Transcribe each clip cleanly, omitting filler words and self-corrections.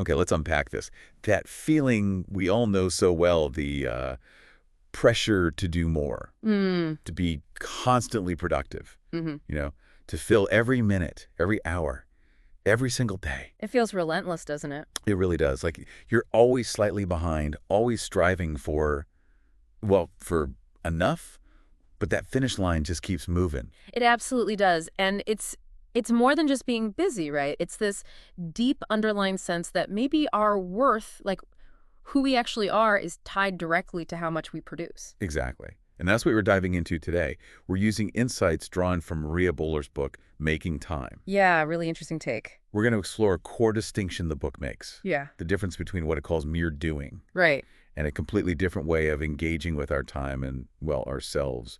Okay, let's unpack this. That feeling we all know so well, the pressure to do more, Mm. to be constantly productive, Hmm. you know, to fill every minute, every hour, every single day. It feels relentless, doesn't it? It really does. Like you're always slightly behind, always striving for, well, for enough, but that finish line just keeps moving. It absolutely does. And it's more than just being busy, right? It's this deep underlying sense that maybe our worth, like who we actually are, is tied directly to how much we produce. Exactly. And that's what we're diving into today. We're using insights drawn from Maria Bowler's book, Making Time. Yeah, really interesting take. We're going to explore a core distinction the book makes, Yeah. the difference between what it calls mere doing Right. and a completely different way of engaging with our time and, well, ourselves,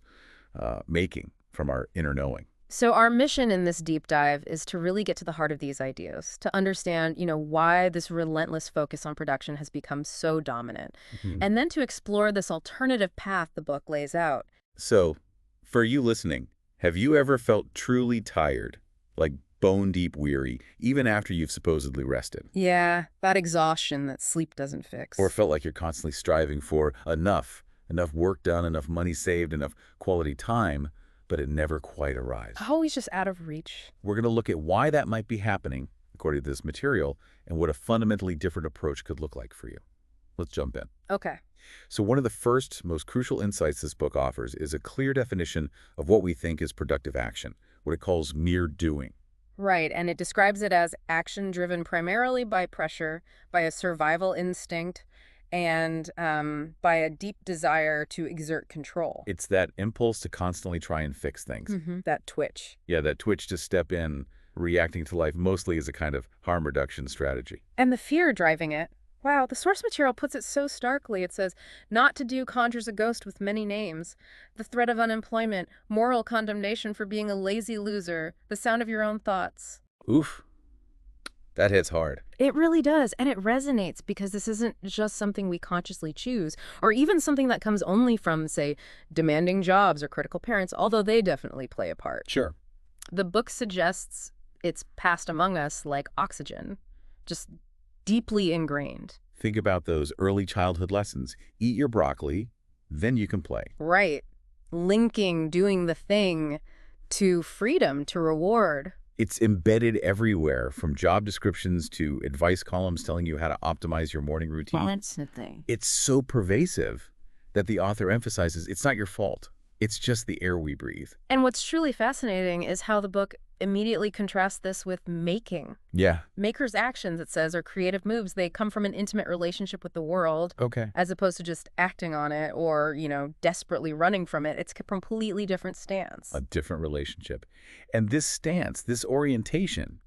making from our inner knowing. So our mission in this deep dive is to really get to the heart of these ideas, to understand, why this relentless focus on production has become so dominant, Mhm. and then to explore this alternative path the book lays out. So, for you listening, have you ever felt truly tired, like bone-deep weary, even after you've supposedly rested? Yeah, that exhaustion that sleep doesn't Or fix. felt like you're constantly striving for enough work done, enough money saved, enough quality time, but it never quite arrives? Always just out of reach. We're going to look at why that might be happening, according to this material, and what a fundamentally different approach could look like for you. Let's jump in. Okay. So one of the first, most crucial insights this book offers is a clear definition of what we think is productive action, what it calls mere doing. Right, and it describes it as action driven primarily by pressure, by a survival instinct, and by a deep desire to exert control. It's that impulse to constantly try and fix things. That twitch. Yeah, that twitch to step in, reacting to life mostly as a kind of harm reduction strategy. And the fear driving it. Wow, the source material puts it so starkly. It says, not to do conjures a ghost with many names. The threat of unemployment, moral condemnation for being a lazy loser, the sound of your own thoughts. Oof, that hits hard. It really does, and it resonates because this isn't just something we consciously choose, or even something that comes only from, say, demanding jobs or critical parents, although they definitely play a part. Sure. The book suggests it's passed among us like oxygen, just deeply ingrained. Think about those early childhood lessons. Eat your broccoli, then you can play. Right. Linking doing the thing to freedom, to reward. It's embedded everywhere, from job descriptions to advice columns telling you how to optimize your morning routine. Constantly. It's so pervasive that the author emphasizes it's not your fault. It's just the air we breathe. And what's truly fascinating is how the book immediately contrasts this with making. Yeah. Makers' actions, it says, are creative moves. They come from an intimate relationship with the world, Okay. as opposed to just acting on it or, desperately running from it. It's a completely different stance. A different relationship. And this stance, this orientation,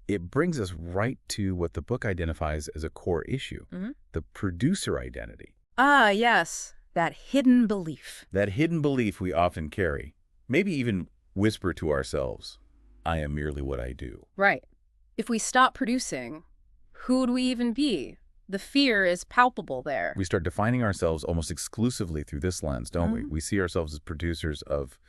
it brings us right to what the book identifies as a core issue, the producer identity. Ah, yes, that hidden belief. That hidden belief we often carry, maybe even whisper to ourselves, I am merely what I do. Right. If we stop producing, who would we even be? The fear is palpable there. We start defining ourselves almost exclusively through this lens, don't we? We see ourselves as producers of,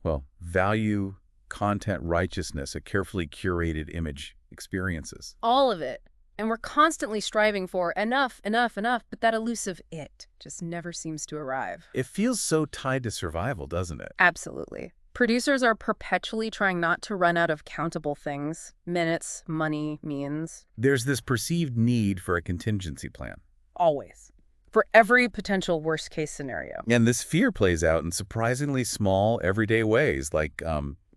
well, value, content, righteousness, a carefully curated image, experiences. All of it. And we're constantly striving for enough, enough, enough, but that elusive it just never seems to arrive. It feels so tied to survival, doesn't it? Absolutely. Producers are perpetually trying not to run out of countable things, minutes, money, means. There's this perceived need for a contingency plan. Always. For every potential worst-case scenario. And this fear plays out in surprisingly small, everyday ways, like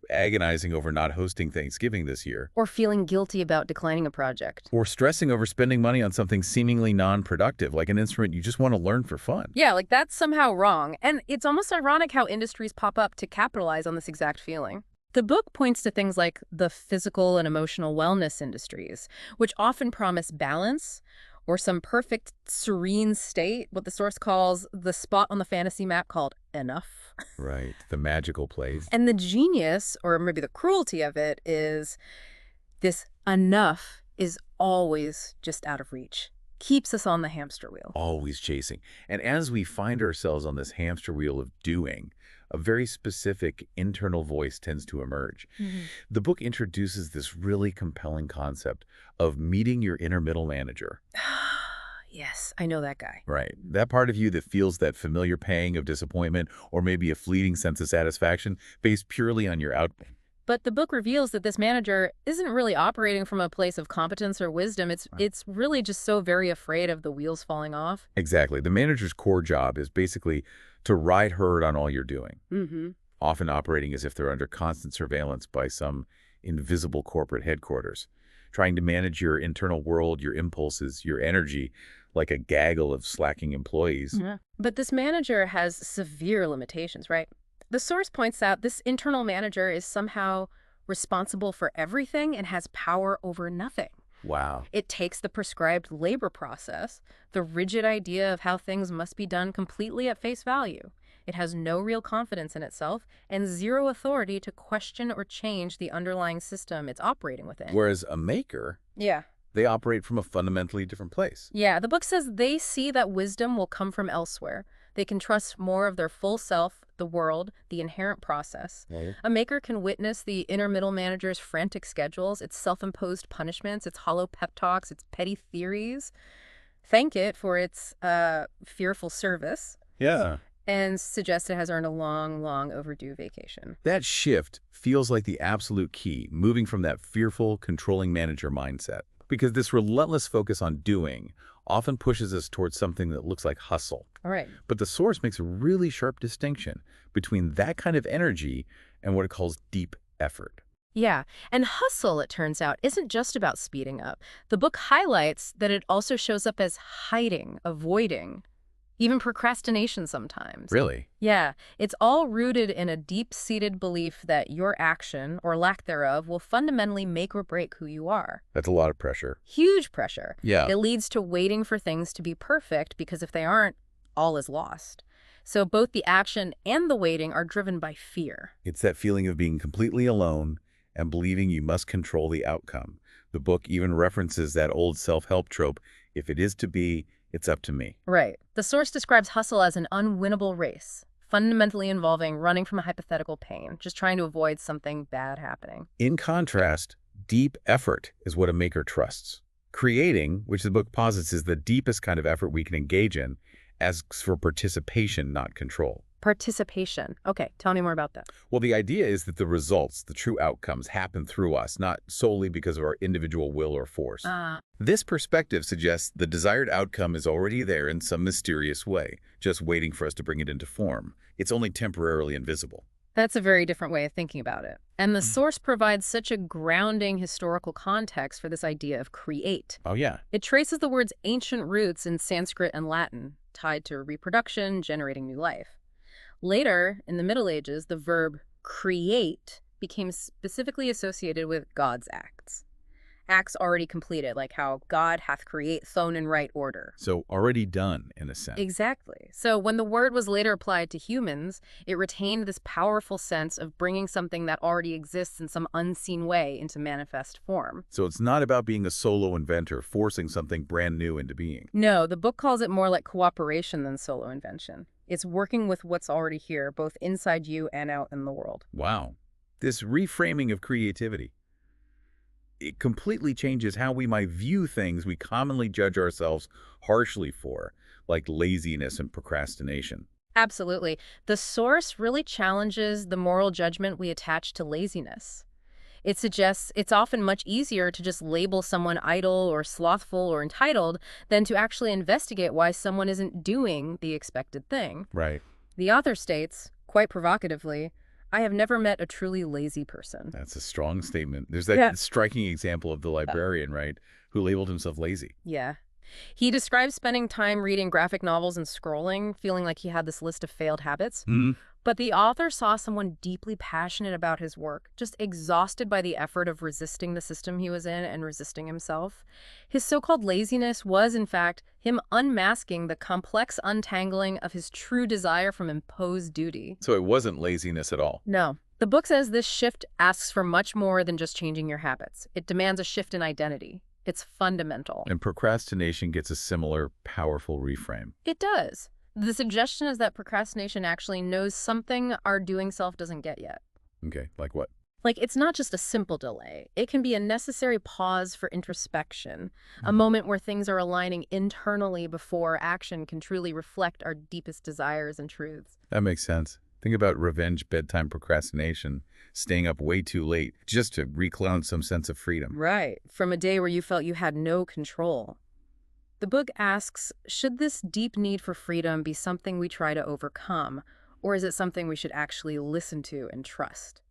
agonizing over not hosting Thanksgiving this year. Or feeling guilty about declining a project. Or stressing over spending money on something seemingly non-productive, like an instrument you just want to learn for fun. Yeah, like that's somehow wrong. And it's almost ironic how industries pop up to capitalize on this exact feeling. The book points to things like the physical and emotional wellness industries, which often promise balance or some perfect, serene state, what the source calls the spot on the fantasy map called enough. Right, the magical place. And the genius, or maybe the cruelty of it, is this enough is always just out of reach. Keeps us on the hamster wheel. Always chasing. And as we find ourselves on this hamster wheel of doing, a very specific internal voice tends to emerge. Mhm. The book introduces this really compelling concept of meeting your inner middle manager. Yes, I know that guy. Right. That part of you that feels that familiar pang of disappointment or maybe a fleeting sense of satisfaction based purely on your output. But the book reveals that this manager isn't really operating from a place of competence or wisdom. It's really just so very afraid of the wheels falling off. Exactly. The manager's core job is basically to ride herd on all you're doing, Mm-hmm. often operating as if they're under constant surveillance by some invisible corporate headquarters, trying to manage your internal world, your impulses, your energy, like a gaggle of slacking employees. Yeah. But this manager has severe limitations, right? The source points out this internal manager is somehow responsible for everything and has power over nothing. Wow. It takes the prescribed labor process, the rigid idea of how things must be done completely at face value. It has no real confidence in itself and zero authority to question or change the underlying system it's operating within. Whereas a maker, Yeah. they operate from a fundamentally different place. Yeah, the book says they see that wisdom will come from elsewhere. They can trust more of their full self, the world, the inherent process. Right. A maker can witness the inner middle manager's frantic schedules, its self-imposed punishments, its hollow pep talks, its petty theories, thank it for its fearful service, Yeah. and suggest it has earned a long, long overdue vacation. That shift feels like the absolute key, moving from that fearful, controlling manager mindset. Because this relentless focus on doing often pushes us towards something that looks like hustle. All right. But the source makes a really sharp distinction between that kind of energy and what it calls deep effort. Yeah, and hustle, it turns out, isn't just about speeding up. The book highlights that it also shows up as hiding, avoiding, even procrastination sometimes. Really? Yeah, it's all rooted in a deep-seated belief that your action, or lack thereof, will fundamentally make or break who you are. That's a lot of pressure. Huge pressure. Yeah. It leads to waiting for things to be perfect, because if they aren't, all is lost. So both the action and the waiting are driven by fear. It's that feeling of being completely alone and believing you must control the outcome. The book even references that old self-help trope, if it is to be, it's up to me. Right. The source describes hustle as an unwinnable race, fundamentally involving running from a hypothetical pain, just trying to avoid something bad happening. In contrast, deep effort is what a maker trusts. Creating, which the book posits is the deepest kind of effort we can engage in, asks for participation, not control. Participation. Okay, tell me more about that. Well, the idea is that the results, the true outcomes, happen through us, not solely because of our individual will or force. This perspective suggests the desired outcome is already there in some mysterious way, just waiting for us to bring it into form. It's only temporarily invisible. That's a very different way of thinking about it. And the source provides such a grounding historical context for this idea of create. Oh, yeah. It traces the word's ancient roots in Sanskrit and Latin, tied to reproduction, generating new life. Later, in the Middle Ages, the verb create became specifically associated with God's acts. Acts already completed, like how God hath create thone in right order. So already done, in a sense. Exactly. So when the word was later applied to humans, it retained this powerful sense of bringing something that already exists in some unseen way into manifest form. So it's not about being a solo inventor, forcing something brand new into being. No, the book calls it more like cooperation than solo invention. It's working with what's already here, both inside you and out in the world. Wow. This reframing of creativity, it completely changes how we might view things we commonly judge ourselves harshly for, like laziness and procrastination. Absolutely. The source really challenges the moral judgment we attach to laziness. It suggests it's often much easier to just label someone idle or slothful or entitled than to actually investigate why someone isn't doing the expected thing. Right. The author states, quite provocatively, I have never met a truly lazy person. That's a strong statement. There's that striking example of the librarian, right, who labeled himself lazy. Yeah. He describes spending time reading graphic novels and scrolling, feeling like he had this list of failed habits. But the author saw someone deeply passionate about his work, just exhausted by the effort of resisting the system he was in and resisting himself. His so-called laziness was, in fact, him unmasking the complex untangling of his true desire from imposed duty. So it wasn't laziness at all. No. The book says this shift asks for much more than just changing your habits. It demands a shift in identity. It's fundamental. And procrastination gets a similar powerful reframe. It does. The suggestion is that procrastination actually knows something our doing self doesn't get yet. Okay, like what? Like, it's not just a simple delay. It can be a necessary pause for introspection, a Mhm. moment where things are aligning internally before action can truly reflect our deepest desires and truths. That makes sense. Think about revenge bedtime procrastination, staying up way too late just to reclaim some sense of freedom. Right. From a day where you felt you had no control. The book asks, should this deep need for freedom be something we try to overcome, or is it something we should actually listen to and trust?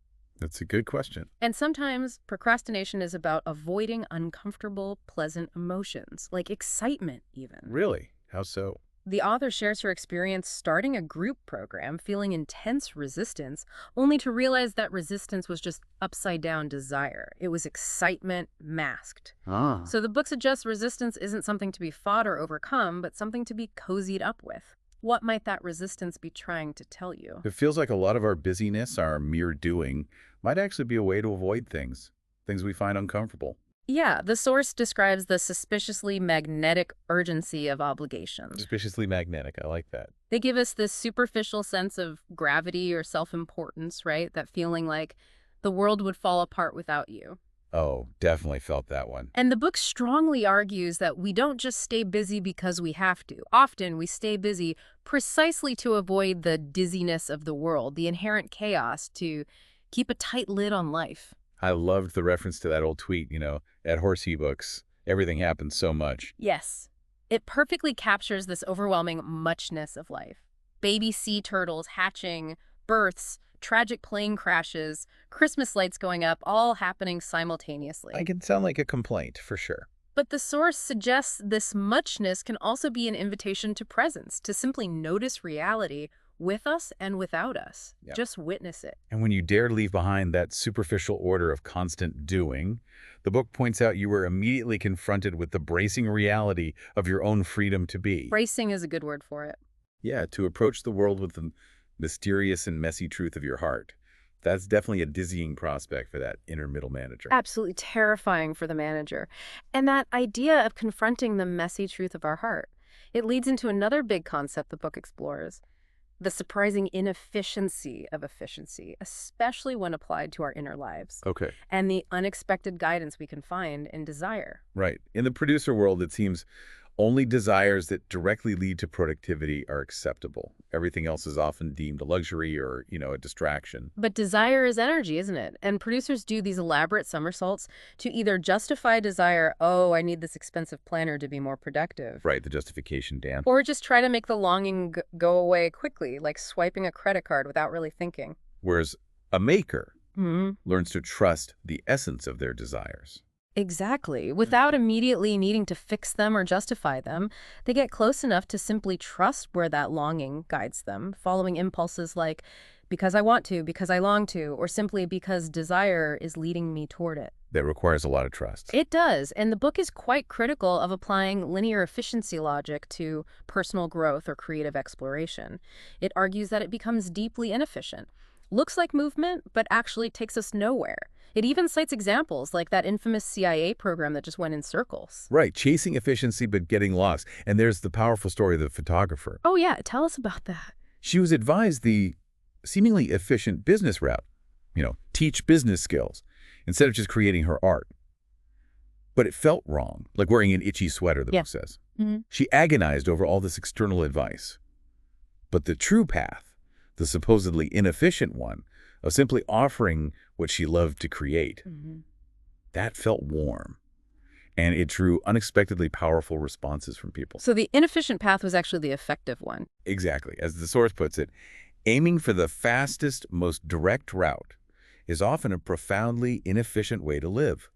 That's a good question. And sometimes procrastination is about avoiding uncomfortable, pleasant emotions, like excitement even. Really? How so? The author shares her experience starting a group program, feeling intense resistance, only to realize that resistance was just upside-down desire. It was excitement masked. Ah. So the book suggests resistance isn't something to be fought or overcome, but something to be cozied up with. What might that resistance be trying to tell you? It feels like a lot of our busyness, our mere doing, might actually be a way to avoid things we find uncomfortable. Yeah, the source describes the suspiciously magnetic urgency of obligations. Suspiciously magnetic. I like that. They give us this superficial sense of gravity or self-importance, right? That feeling like the world would fall apart without you. Oh, definitely felt that one. And the book strongly argues that we don't just stay busy because we have to. Often we stay busy precisely to avoid the dizziness of the world, the inherent chaos, to keep a tight lid on life. I loved the reference to that old tweet, at Horsey Books. Everything happens so much. Yes, it perfectly captures this overwhelming muchness of life. Baby sea turtles hatching, births, tragic plane crashes, Christmas lights going up, all happening simultaneously. I can sound like a complaint, for sure. But the source suggests this muchness can also be an invitation to presence, to simply notice reality with us and without us. Yeah. Just witness it. And when you dare leave behind that superficial order of constant doing, the book points out you were immediately confronted with the bracing reality of your own freedom to be. Bracing is a good word for it. Yeah, to approach the world with the mysterious and messy truth of your heart. That's definitely a dizzying prospect for that inner middle manager. Absolutely terrifying for the manager. And that idea of confronting the messy truth of our heart, it leads into another big concept the book explores: the surprising inefficiency of efficiency, especially when applied to our inner lives, Okay. and the unexpected guidance we can find in desire. Right. In the producer world, it seems only desires that directly lead to productivity are acceptable. Everything else is often deemed a luxury or, a distraction. But desire is energy, isn't it? And producers do these elaborate somersaults to either justify desire, oh, I need this expensive planner to be more productive, Right, the justification dance. or just try to make the longing go away quickly, like swiping a credit card without really thinking. Whereas a maker Hmm. learns to trust the essence of their desires. Exactly. Without immediately needing to fix them or justify them, they get close enough to simply trust where that longing guides them, following impulses like, because I want to, because I long to, or simply because desire is leading me toward it. That requires a lot of trust. It does, and the book is quite critical of applying linear efficiency logic to personal growth or creative exploration. It argues that it becomes deeply inefficient. Looks like movement, but actually takes us nowhere. It even cites examples like that infamous CIA program that just went in circles. Right, chasing efficiency but getting lost. And there's the powerful story of the photographer. Oh yeah, tell us about that. She was advised the seemingly efficient business route, teach business skills, instead of just creating her art. But it felt wrong, like wearing an itchy sweater, the Yeah. book says. Mhm. She agonized over all this external advice. But the true path, the supposedly inefficient one, of simply offering what she loved to create, that felt warm. And it drew unexpectedly powerful responses from people. So the inefficient path was actually the effective one. Exactly. As the source puts it, aiming for the fastest, most direct route is often a profoundly inefficient way to live.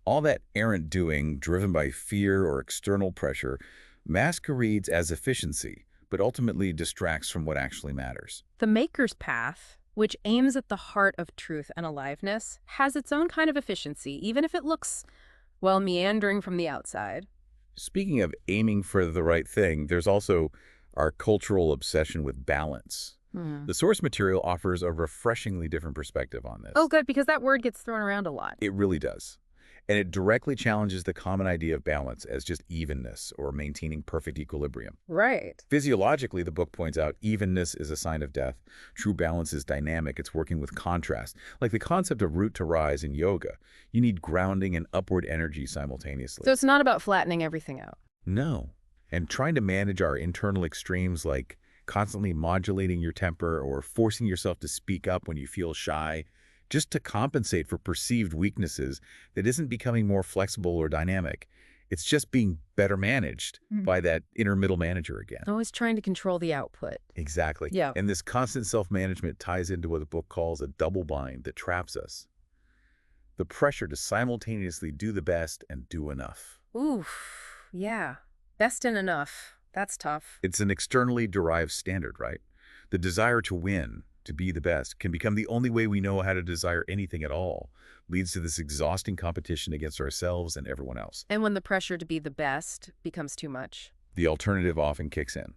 All that errant doing, driven by fear or external pressure, masquerades as efficiency, but ultimately distracts from what actually matters. The maker's path, which aims at the heart of truth and aliveness, has its own kind of efficiency, even if it looks, well, meandering from the outside. Speaking of aiming for the right thing, there's also our cultural obsession with balance. The source material offers a refreshingly different perspective on this. Oh, good, because that word gets thrown around a lot. It really does. And it directly challenges the common idea of balance as just evenness or maintaining perfect equilibrium. Right. Physiologically, the book points out evenness is a sign of death. True balance is dynamic. It's working with contrast. Like the concept of root to rise in yoga. You need grounding and upward energy simultaneously. So it's not about flattening everything out. No. And trying to manage our internal extremes like constantly modulating your temper or forcing yourself to speak up when you feel shy, just to compensate for perceived weaknesses that isn't becoming more flexible or dynamic. It's just being better managed by that inner middle manager again. Always trying to control the output. Exactly. Yeah. And this constant self-management ties into what the book calls a double bind that traps us. The pressure to simultaneously do the best and do enough. Oof. Yeah. Best and enough. That's tough. It's an externally derived standard, right? The desire to win, to be the best, can become the only way we know how to desire anything at all. Leads to this exhausting competition against ourselves and everyone else. And when the pressure to be the best becomes too much. The alternative often kicks in.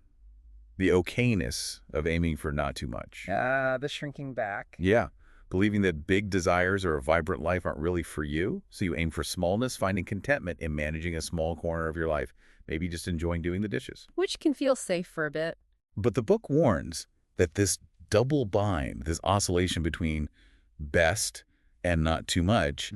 The okayness of aiming for not too much. The shrinking back. Yeah. Believing that big desires or a vibrant life aren't really for you, so you aim for smallness, finding contentment in managing a small corner of your life, maybe just enjoying doing the dishes. Which can feel safe for a bit. But the book warns that this double bind, this oscillation between best and not too much,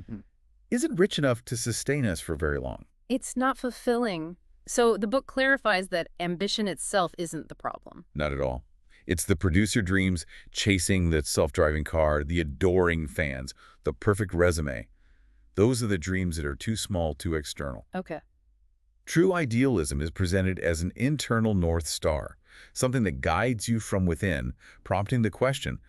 isn't rich enough to sustain us for very long. It's not fulfilling. So the book clarifies that ambition itself isn't the problem. Not at all. It's the producer dreams chasing the self-driving car, the adoring fans, the perfect resume. Those are the dreams that are too small, too external. Okay. True idealism is presented as an internal North Star, something that guides you from within, prompting the question,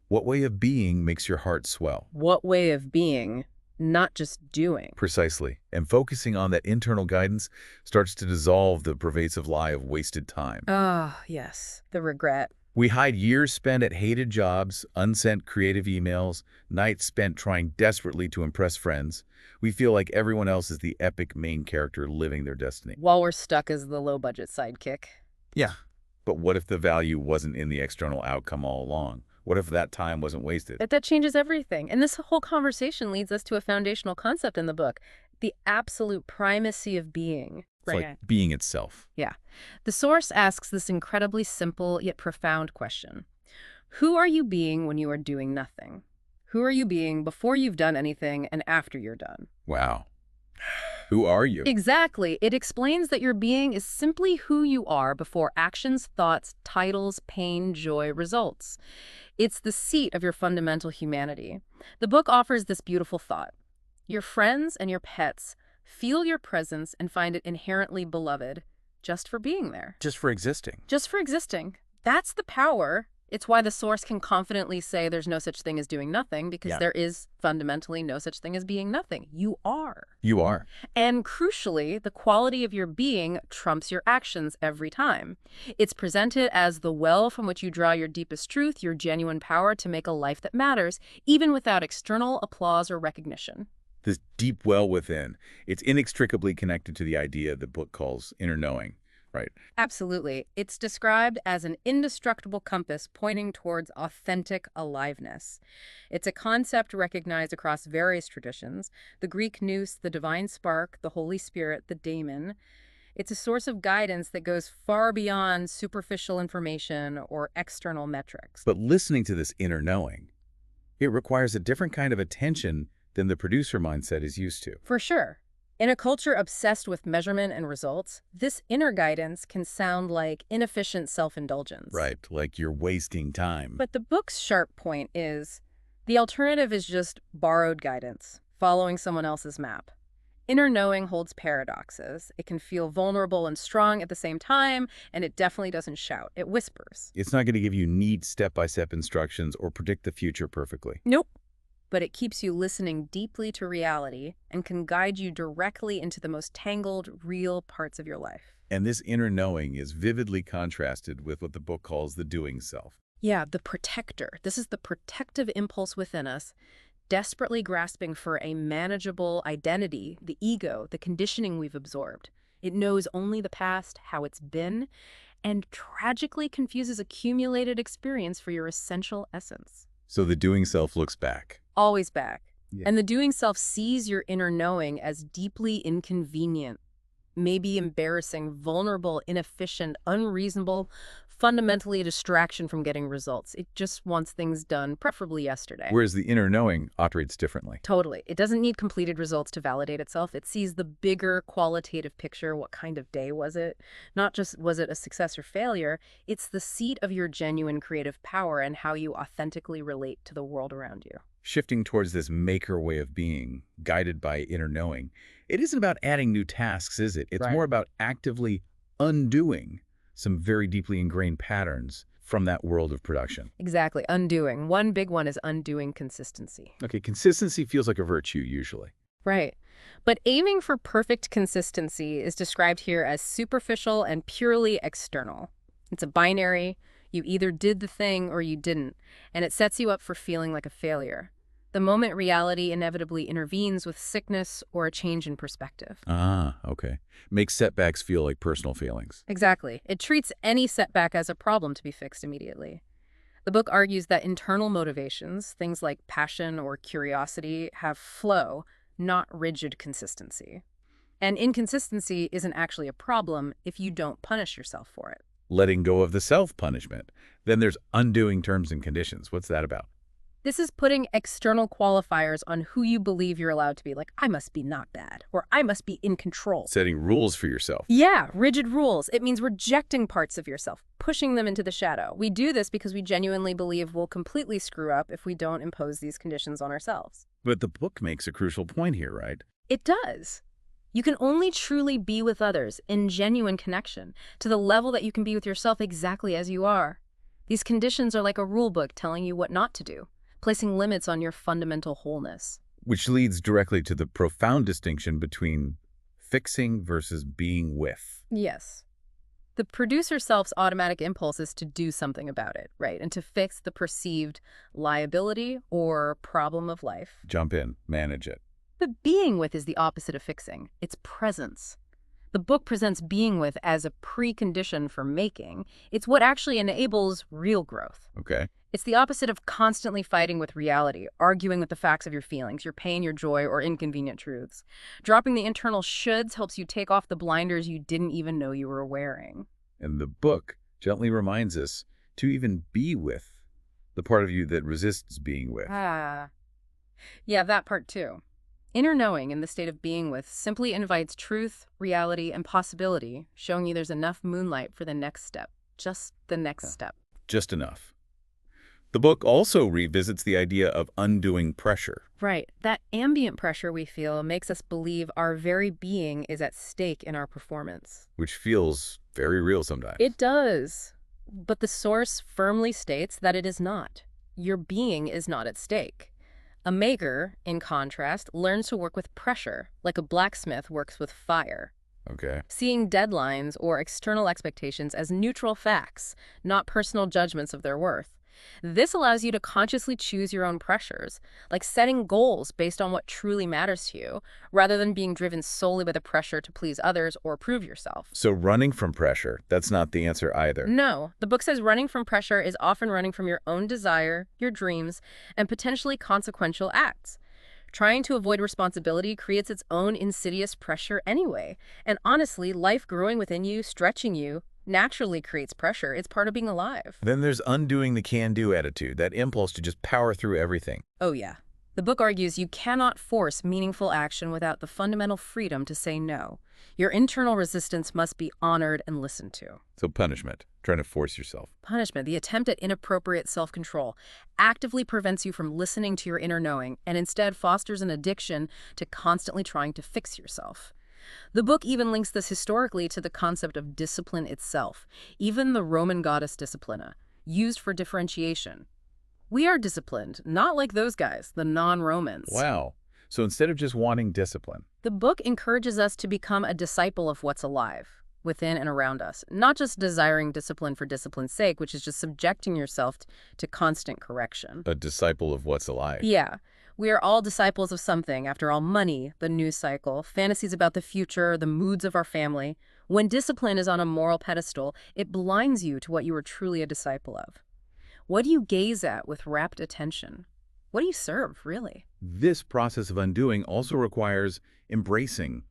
what way of being makes your heart swell? What way of being, not just doing. Precisely. And focusing on that internal guidance starts to dissolve the pervasive lie of wasted time. Ah, yes. The regret. We hide years spent at hated jobs, unsent creative emails, nights spent trying desperately to impress friends. We feel like everyone else is the epic main character living their destiny. While we're stuck as the low-budget sidekick. Yeah. But what if the value wasn't in the external outcome all along? What if that time wasn't wasted? That changes everything. And this whole conversation leads us to a foundational concept in the book, the absolute primacy of being. It's like being itself. Yeah. The source asks this incredibly simple yet profound question. Who are you being when you are doing nothing? Who are you being before you've done anything and after you're done? Wow. Who are you? Exactly. It explains that your being is simply who you are before actions, thoughts, titles, pain, joy, results. It's the seat of your fundamental humanity. The book offers this beautiful thought. Your friends and your pets feel your presence and find it inherently beloved just for being there. Just for existing. Just for existing. That's the power. It's why the source can confidently say there's no such thing as doing nothing, because there is fundamentally no such thing as being nothing. You are. You are. And crucially, the quality of your being trumps your actions every time. It's presented as the well from which you draw your deepest truth, your genuine power to make a life that matters, even without external applause or recognition. This deep well within, it's inextricably connected to the idea the book calls inner knowing, right? Absolutely. It's described as an indestructible compass pointing towards authentic aliveness. It's a concept recognized across various traditions, the Greek nous, the divine spark, the Holy Spirit, the daemon. It's a source of guidance that goes far beyond superficial information or external metrics. But listening to this inner knowing, it requires a different kind of attention than the producer mindset is used to. For sure. In a culture obsessed with measurement and results, this inner guidance can sound like inefficient self-indulgence. Right, like you're wasting time. But the book's sharp point is, the alternative is just borrowed guidance, following someone else's map. Inner knowing holds paradoxes. It can feel vulnerable and strong at the same time, and it definitely doesn't shout. It whispers. It's not going to give you neat step-by-step instructions or predict the future perfectly. Nope. But it keeps you listening deeply to reality and can guide you directly into the most tangled, real parts of your life. And this inner knowing is vividly contrasted with what the book calls the doing self. Yeah, the protector. This is the protective impulse within us, desperately grasping for a manageable identity, the ego, the conditioning we've absorbed. It knows only the past, how it's been, and tragically confuses accumulated experience for your essential essence. So the doing self looks back. Always back. Yeah. And the doing self sees your inner knowing as deeply inconvenient, maybe embarrassing, vulnerable, inefficient, unreasonable, fundamentally a distraction from getting results. It just wants things done, preferably yesterday. Whereas the inner knowing operates differently. Totally. It doesn't need completed results to validate itself. It sees the bigger qualitative picture. What kind of day was it? Not just was it a success or failure. It's the seat of your genuine creative power and how you authentically relate to the world around you. Shifting towards this maker way of being, guided by inner knowing, it isn't about adding new tasks, is it? It's Right. more about actively undoing some very deeply ingrained patterns from that world of production. Exactly. Undoing. One big one is undoing consistency. Okay, consistency feels like a virtue usually. Right. But aiming for perfect consistency is described here as superficial and purely external. It's a binary. You either did the thing or you didn't, and it sets you up for feeling like a failure. The moment reality inevitably intervenes with sickness or a change in perspective. Ah, okay. Makes setbacks feel like personal feelings. Exactly. It treats any setback as a problem to be fixed immediately. The book argues that internal motivations, things like passion or curiosity, have flow, not rigid consistency. And inconsistency isn't actually a problem if you don't punish yourself for it. Letting go of the self-punishment. Then there's undoing terms and conditions. What's that about? This is putting external qualifiers on who you believe you're allowed to be, like, I must be not bad, or I must be in control. Setting rules for yourself. Yeah, rigid rules. It means rejecting parts of yourself, pushing them into the shadow. We do this because we genuinely believe we'll completely screw up if we don't impose these conditions on ourselves. But the book makes a crucial point here, right? It does. You can only truly be with others in genuine connection to the level that you can be with yourself exactly as you are. These conditions are like a rule book telling you what not to do, placing limits on your fundamental wholeness. Which leads directly to the profound distinction between fixing versus being with. Yes. The producer self's automatic impulse is to do something about it, right? And to fix the perceived liability or problem of life. Jump in, manage it. But being with is the opposite of fixing. It's presence. The book presents being with as a precondition for making. It's what actually enables real growth. Okay. It's the opposite of constantly fighting with reality, arguing with the facts of your feelings, your pain, your joy, or inconvenient truths. Dropping the internal shoulds helps you take off the blinders you didn't even know you were wearing. And the book gently reminds us to even be with the part of you that resists being with. Yeah, that part too. Inner knowing in the state of being with simply invites truth, reality, and possibility, showing you there's enough moonlight for the next step. Just the next step. Just enough. The book also revisits the idea of undoing pressure. Right. That ambient pressure we feel makes us believe our very being is at stake in our performance. Which feels very real sometimes. It does. But the source firmly states that it is not. Your being is not at stake. A maker, in contrast, learns to work with pressure, like a blacksmith works with fire. Okay. Seeing deadlines or external expectations as neutral facts, not personal judgments of their worth. This allows you to consciously choose your own pressures, like setting goals based on what truly matters to you, rather than being driven solely by the pressure to please others or prove yourself. So running from pressure, that's not the answer either. No, the book says running from pressure is often running from your own desire, your dreams, and potentially consequential acts. Trying to avoid responsibility creates its own insidious pressure anyway. And honestly, life growing within you, stretching you, naturally creates pressure. It's part of being alive. Then there's undoing the can-do attitude, that impulse to just power through everything. Oh yeah. The book argues you cannot force meaningful action without the fundamental freedom to say no. Your internal resistance must be honored and listened to. So punishment, trying to force yourself. Punishment, the attempt at inappropriate self-control, actively prevents you from listening to your inner knowing and instead fosters an addiction to constantly trying to fix yourself. The book even links this historically to the concept of discipline itself, even the Roman goddess Disciplina, used for differentiation. We are disciplined, not like those guys, the non-Romans. Wow. So instead of just wanting discipline. The book encourages us to become a disciple of what's alive, within and around us, not just desiring discipline for discipline's sake, which is just subjecting yourself to constant correction. A disciple of what's alive. Yeah. We are all disciples of something. After all, money, the news cycle, fantasies about the future, the moods of our family. When discipline is on a moral pedestal, it blinds you to what you are truly a disciple of. What do you gaze at with rapt attention? What do you serve, really? This process of undoing also requires embracing,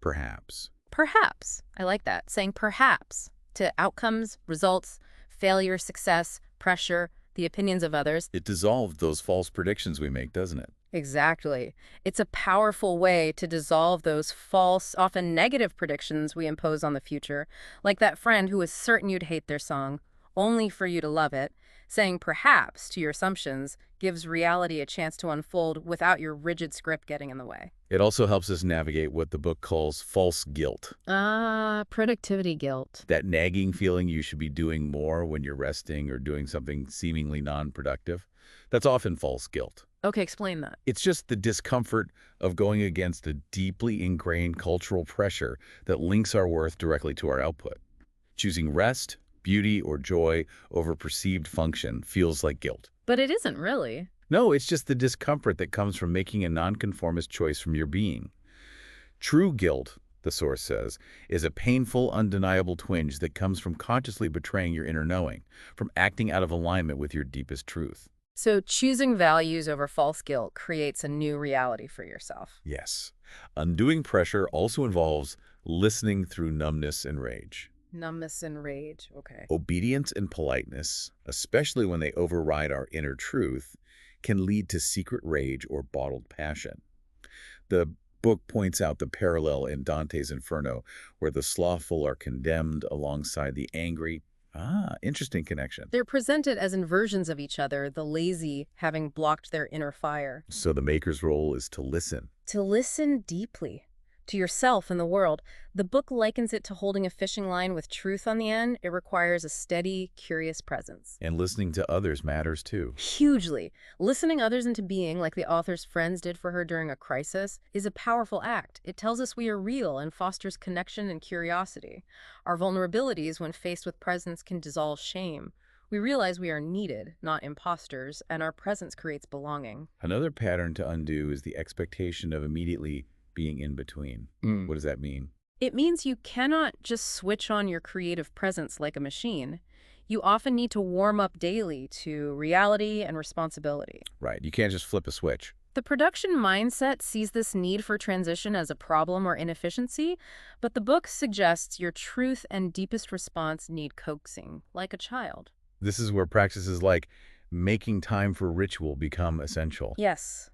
perhaps. Perhaps. I like that. Saying perhaps to outcomes, results, failure, success, pressure, the opinions of others. It dissolved those false predictions we make, doesn't it? Exactly. It's a powerful way to dissolve those false, often negative predictions we impose on the future, like that friend who was certain you'd hate their song, only for you to love it. Saying perhaps to your assumptions gives reality a chance to unfold without your rigid script getting in the way. It also helps us navigate what the book calls false guilt. Productivity guilt. That nagging feeling you should be doing more when you're resting or doing something seemingly non-productive. That's often false guilt. Okay, explain that. It's just the discomfort of going against a deeply ingrained cultural pressure that links our worth directly to our output. Choosing rest, beauty, or joy over perceived function feels like guilt. But it isn't really. No, it's just the discomfort that comes from making a nonconformist choice from your being. True guilt, the source says, is a painful, undeniable twinge that comes from consciously betraying your inner knowing, from acting out of alignment with your deepest truth. So choosing values over false guilt creates a new reality for yourself. Yes. Undoing pressure also involves listening through numbness and rage. Numbness and rage, okay. Obedience and politeness, especially when they override our inner truth, can lead to secret rage or bottled passion. The book points out the parallel in Dante's Inferno, where the slothful are condemned alongside the angry. Interesting connection. They're presented as inversions of each other, the lazy having blocked their inner fire. So the maker's role is to listen. To listen deeply to yourself and the world. The book likens it to holding a fishing line with truth on the end. It requires a steady, curious presence. And listening to others matters too. Hugely. Listening others into being, like the author's friends did for her during a crisis, is a powerful act. It tells us we are real and fosters connection and curiosity. Our vulnerabilities, when faced with presence, can dissolve shame. We realize we are needed, not imposters, and our presence creates belonging. Another pattern to undo is the expectation of immediately being in between. What does that mean? It means you cannot just switch on your creative presence like a machine. You often need to warm up daily to reality and responsibility. Right. You can't just flip a switch. The production mindset sees this need for transition as a problem or inefficiency, but the book suggests your truth and deepest response need coaxing, like a child. This is where practices like making time for ritual become essential. Yes.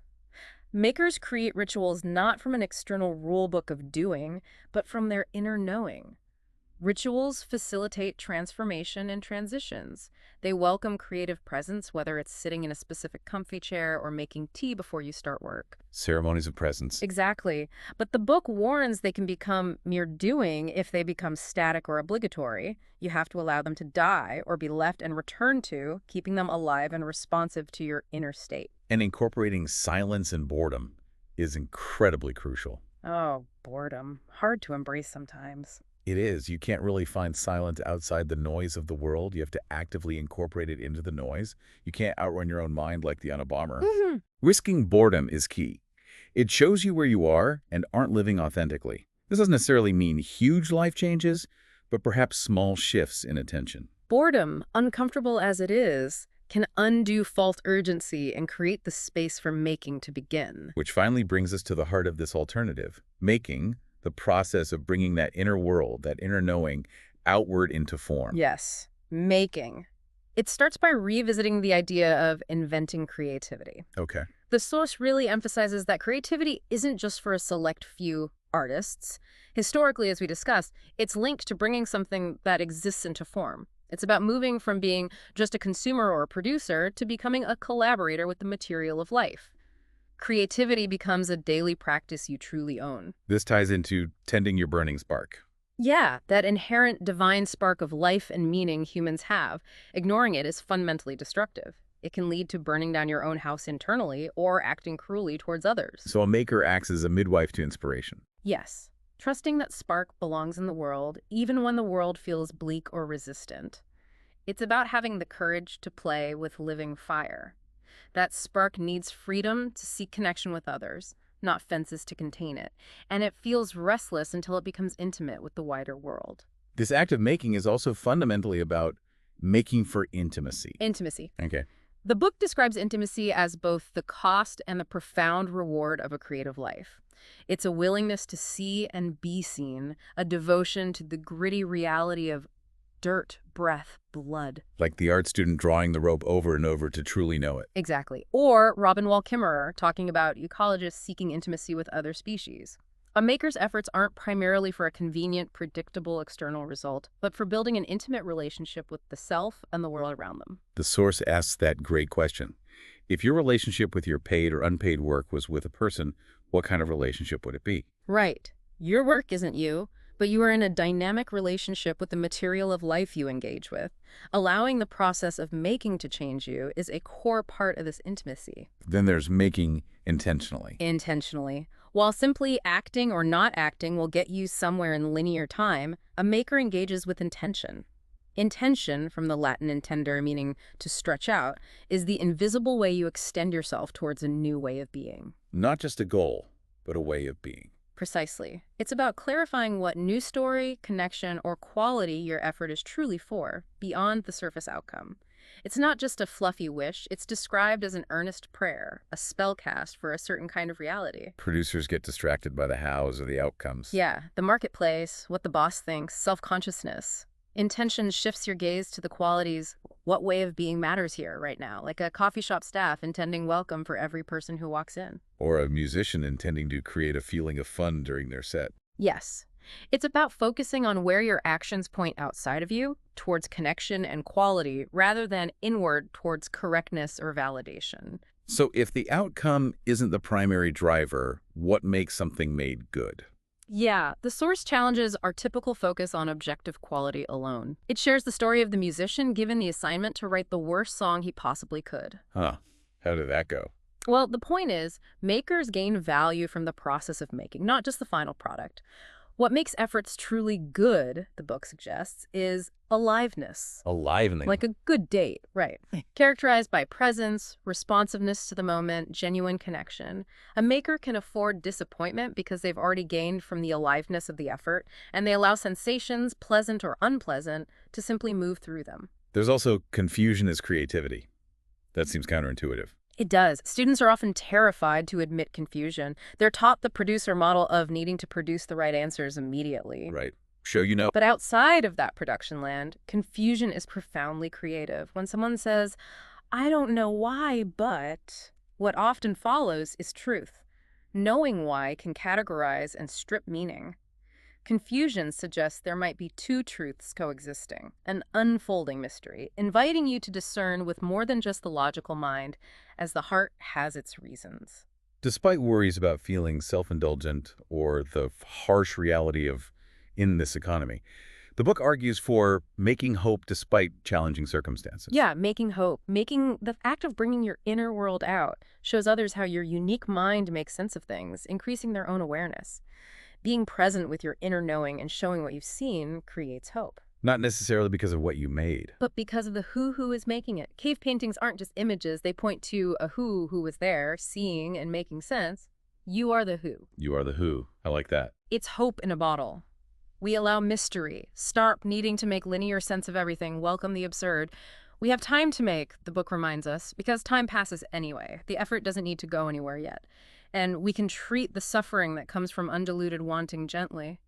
Makers create rituals not from an external rule book of doing, but from their inner knowing. Rituals facilitate transformation and transitions. They welcome creative presence, whether it's sitting in a specific comfy chair or making tea before you start work. Ceremonies of presence. Exactly. But the book warns they can become mere doing if they become static or obligatory. You have to allow them to die or be left and returned to, keeping them alive and responsive to your inner state. And incorporating silence and boredom is incredibly crucial. Oh, boredom. Hard to embrace sometimes. It is. You can't really find silence outside the noise of the world. You have to actively incorporate it into the noise. You can't outrun your own mind like the Unabomber. Risking boredom is key. It shows you where you are and aren't living authentically. This doesn't necessarily mean huge life changes, but perhaps small shifts in attention. Boredom, uncomfortable as it is, can undo false urgency and create the space for making to begin. Which finally brings us to the heart of this alternative. Making, the process of bringing that inner world, that inner knowing, outward into form. Yes, making. It starts by revisiting the idea of inventing creativity. Okay. The source really emphasizes that creativity isn't just for a select few artists. Historically, as we discussed, it's linked to bringing something that exists into form. It's about moving from being just a consumer or a producer to becoming a collaborator with the material of life. Creativity becomes a daily practice you truly own. This ties into tending your burning spark. Yeah, that inherent divine spark of life and meaning humans have. Ignoring it is fundamentally destructive. It can lead to burning down your own house internally or acting cruelly towards others. So a maker acts as a midwife to inspiration. Yes, trusting that spark belongs in the world, even when the world feels bleak or resistant. It's about having the courage to play with living fire. That spark needs freedom to seek connection with others, not fences to contain it. And it feels restless until it becomes intimate with the wider world. This act of making is also fundamentally about making for intimacy. Intimacy. Okay. The book describes intimacy as both the cost and the profound reward of a creative life. It's a willingness to see and be seen, a devotion to the gritty reality of dirt, breath, blood. Like the art student drawing the rope over and over to truly know it. Exactly. Or Robin Wall Kimmerer talking about ecologists seeking intimacy with other species. A maker's efforts aren't primarily for a convenient, predictable external result, but for building an intimate relationship with the self and the world around them. The source asks that great question. If your relationship with your paid or unpaid work was with a person, what kind of relationship would it be? Right. Your work isn't you, but you are in a dynamic relationship with the material of life you engage with. Allowing the process of making to change you is a core part of this intimacy. Then there's making intentionally. Intentionally. While simply acting or not acting will get you somewhere in linear time, a maker engages with intention. Intention, from the Latin intendere, meaning to stretch out, is the invisible way you extend yourself towards a new way of being. Not just a goal, but a way of being. Precisely. It's about clarifying what new story, connection, or quality your effort is truly for, beyond the surface outcome. It's not just a fluffy wish, it's described as an earnest prayer, a spellcast for a certain kind of reality. Producers get distracted by the hows or the outcomes. Yeah, the marketplace, what the boss thinks, self-consciousness. Intention shifts your gaze to the qualities, what way of being matters here right now, like a coffee shop staff intending welcome for every person who walks in. Or a musician intending to create a feeling of fun during their set. Yes. It's about focusing on where your actions point outside of you, towards connection and quality, rather than inward towards correctness or validation. So if the outcome isn't the primary driver, what makes something made good? Yeah, the source challenges our typical focus on objective quality alone. It shares the story of the musician given the assignment to write the worst song he possibly could. Huh. How did that go? Well, the point is, makers gain value from the process of making, not just the final product. What makes efforts truly good, the book suggests, is aliveness. Alivening. Like a good date, right. Characterized by presence, responsiveness to the moment, genuine connection. A maker can afford disappointment because they've already gained from the aliveness of the effort, and they allow sensations, pleasant or unpleasant, to simply move through them. There's also confusion as creativity. That seems counterintuitive. It does. Students are often terrified to admit confusion. They're taught the producer model of needing to produce the right answers immediately. Right. Show you know. But outside of that production land, confusion is profoundly creative. When someone says, I don't know why, but, what often follows is truth. Knowing why can categorize and strip meaning. Confusion suggests there might be two truths coexisting, an unfolding mystery, inviting you to discern with more than just the logical mind, as the heart has its reasons. Despite worries about feeling self-indulgent or the harsh reality of in this economy, the book argues for making hope despite challenging circumstances. Yeah, making hope. Making the act of bringing your inner world out shows others how your unique mind makes sense of things, increasing their own awareness. Being present with your inner knowing and showing what you've seen creates hope. Not necessarily because of what you made, but because of the who is making it. Cave paintings aren't just images. They point to a who was there, seeing and making sense. You are the who. You are the who. I like that. It's hope in a bottle. We allow mystery. Stop needing to make linear sense of everything. Welcome the absurd. We have time to make, the book reminds us, because time passes anyway. The effort doesn't need to go anywhere yet. And we can treat the suffering that comes from undiluted wanting gently.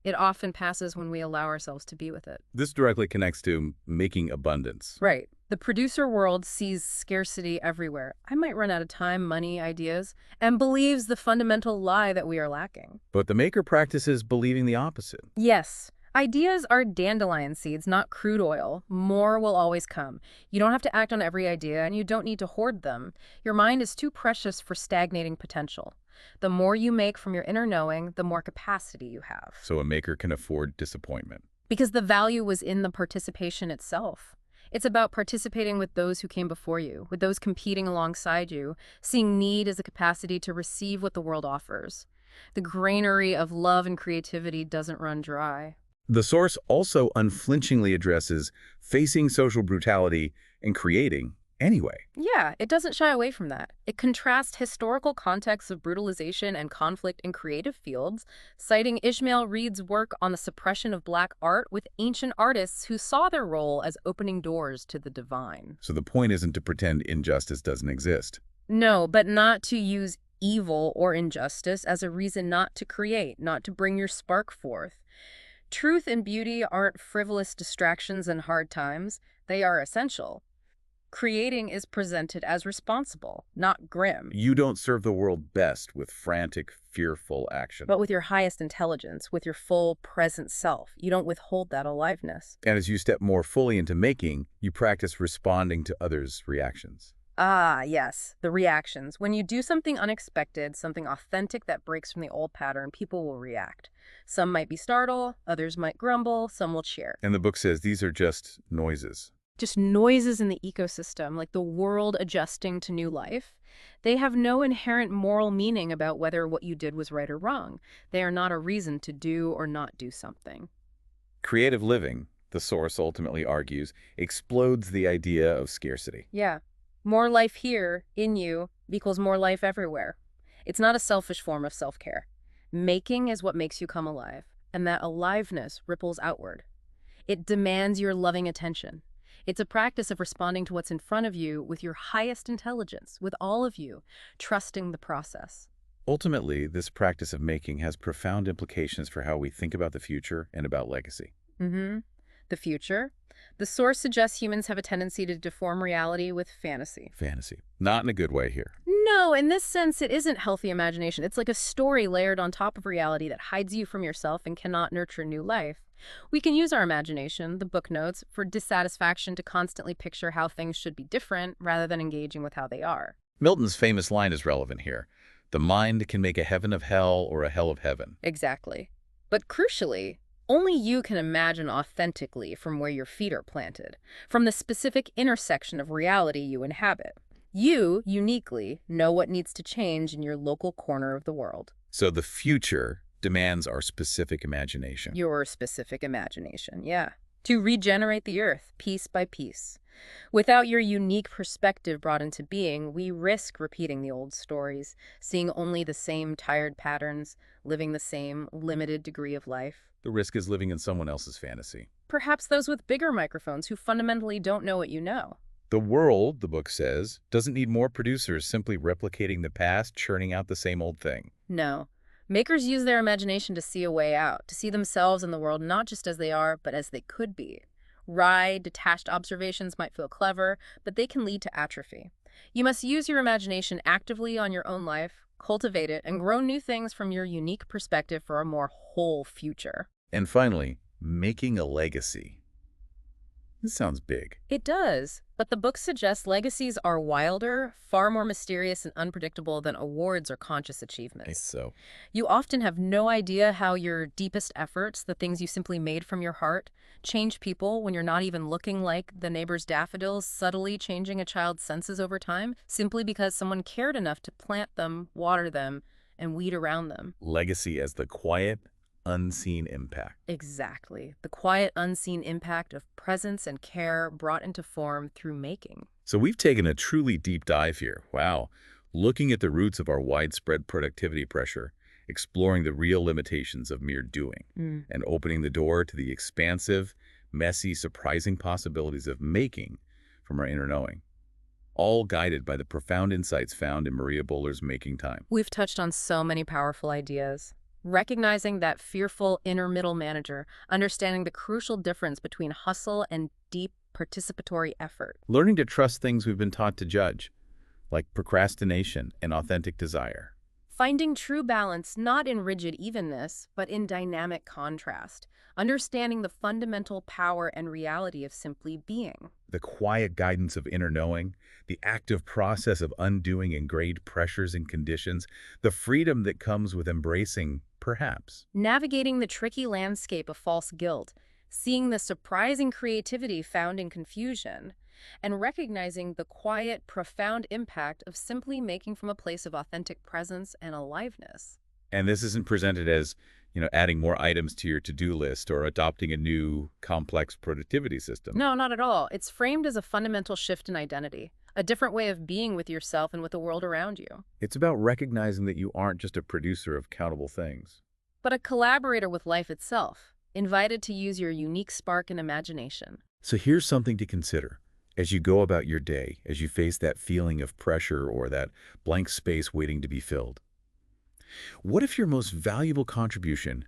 It often passes when we allow ourselves to be with it. This directly connects to making abundance. Right. The producer world sees scarcity everywhere. I might run out of time, money, ideas, and believes the fundamental lie that we are lacking. But the maker practices believing the opposite. Yes. Ideas are dandelion seeds, not crude oil. More will always come. You don't have to act on every idea, and you don't need to hoard them. Your mind is too precious for stagnating potential. The more you make from your inner knowing, the more capacity you have. So a maker can afford disappointment. Because the value was in the participation itself. It's about participating with those who came before you, with those competing alongside you, seeing need as a capacity to receive what the world offers. The granary of love and creativity doesn't run dry. The source also unflinchingly addresses facing social brutality and creating Anyway, Yeah, it doesn't shy away from that. It contrasts historical contexts of brutalization and conflict in creative fields, citing Ishmael Reed's work on the suppression of black art with ancient artists who saw their role as opening doors to the divine. so the point isn't to pretend injustice doesn't exist. No, but not to use evil or injustice as a reason not to create, not to bring your spark forth. Truth and beauty aren't frivolous distractions in hard times, they are essential. Creating is presented as responsible, not grim, You don't serve the world best with frantic, fearful action. but with your highest intelligence, with your full present self. You don't withhold that aliveness. And as you step more fully into making, you practice responding to others' reactions. Ah, yes, the reactions. When you do something unexpected, something authentic that breaks from the old pattern, people will react. Some might be startled, others might grumble, some will cheer. And the book says these are just noises. Just noises in the ecosystem, like the world adjusting to new life. They have no inherent moral meaning about whether what you did was right or wrong. They are not a reason to do or not do something. Creative living, the source ultimately argues, explodes the idea of scarcity. Yeah. More life here, in you, equals more life everywhere. It's not a selfish form of self-care. Making is what makes you come alive, and that aliveness ripples outward. It demands your loving attention. It's a practice of responding to what's in front of you with your highest intelligence, with all of you, trusting the process. Ultimately, this practice of making has profound implications for how we think about the future and about legacy. The future. The source suggests humans have a tendency to deform reality with fantasy. Fantasy. Not in a good way here. No, in this sense, it isn't healthy imagination. It's like a story layered on top of reality that hides you from yourself and cannot nurture new life. We can use our imagination, the book notes, for dissatisfaction to constantly picture how things should be different rather than engaging with how they are. Milton's famous line is relevant here. The mind can make a heaven of hell or a hell of heaven. Exactly. But crucially, only you can imagine authentically from where your feet are planted, from the specific intersection of reality you inhabit. You, uniquely, know what needs to change in your local corner of the world. So the future demands our specific imagination. Your specific imagination, yeah. To regenerate the earth, piece by piece. Without your unique perspective brought into being, we risk repeating the old stories, seeing only the same tired patterns, living the same limited degree of life. The risk is living in someone else's fantasy. Perhaps those with bigger microphones who fundamentally don't know what you know. The world, the book says, doesn't need more producers simply replicating the past, churning out the same old thing. No. Makers use their imagination to see a way out, to see themselves and the world not just as they are, but as they could be. Wry, detached observations might feel clever, but they can lead to atrophy. You must use your imagination actively on your own life, cultivate it, and grow new things from your unique perspective for a more whole future. And finally, making a legacy. This sounds big. It does, but the book suggests legacies are wilder, far more mysterious and unpredictable than awards or conscious achievements. So, You often have no idea how your deepest efforts, the things you simply made from your heart, change people when you're not even looking, like the neighbor's daffodils, subtly changing a child's senses over time, simply because someone cared enough to plant them, water them, and weed around them. legacy as the quiet, unseen impact. Exactly. The quiet, unseen impact of presence and care brought into form through making. So we've taken a truly deep dive here. Wow. Looking at the roots of our widespread productivity pressure, exploring the real limitations of mere doing, and opening the door to the expansive, messy, surprising possibilities of making from our inner knowing. All guided by the profound insights found in Maria Buller's Making Time. We've touched on so many powerful ideas. Recognizing that fearful inner middle manager, understanding the crucial difference between hustle and deep participatory effort. Learning to trust things we've been taught to judge, like procrastination and authentic desire. Finding true balance not in rigid evenness, but in dynamic contrast. Understanding the fundamental power and reality of simply being. The quiet guidance of inner knowing, the active process of undoing ingrained pressures and conditions, the freedom that comes with embracing, perhaps. Navigating the tricky landscape of false guilt. Seeing the surprising creativity found in confusion. And recognizing the quiet, profound impact of simply making from a place of authentic presence and aliveness. And this isn't presented as, adding more items to your to-do list or adopting a new, complex productivity system. No, not at all. It's framed as a fundamental shift in identity, a different way of being with yourself and with the world around you. It's about recognizing that you aren't just a producer of countable things. But a collaborator with life itself, invited to use your unique spark and imagination. So here's something to consider. As you go about your day, as you face that feeling of pressure or that blank space waiting to be filled, what if your most valuable contribution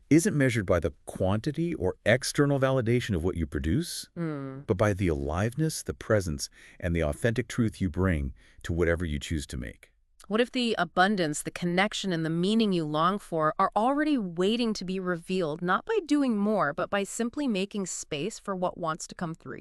isn't measured by the quantity or external validation of what you produce, but by the aliveness, the presence, and the authentic truth you bring to whatever you choose to make? What if the abundance, the connection, and the meaning you long for are already waiting to be revealed, not by doing more, but by simply making space for what wants to come through you?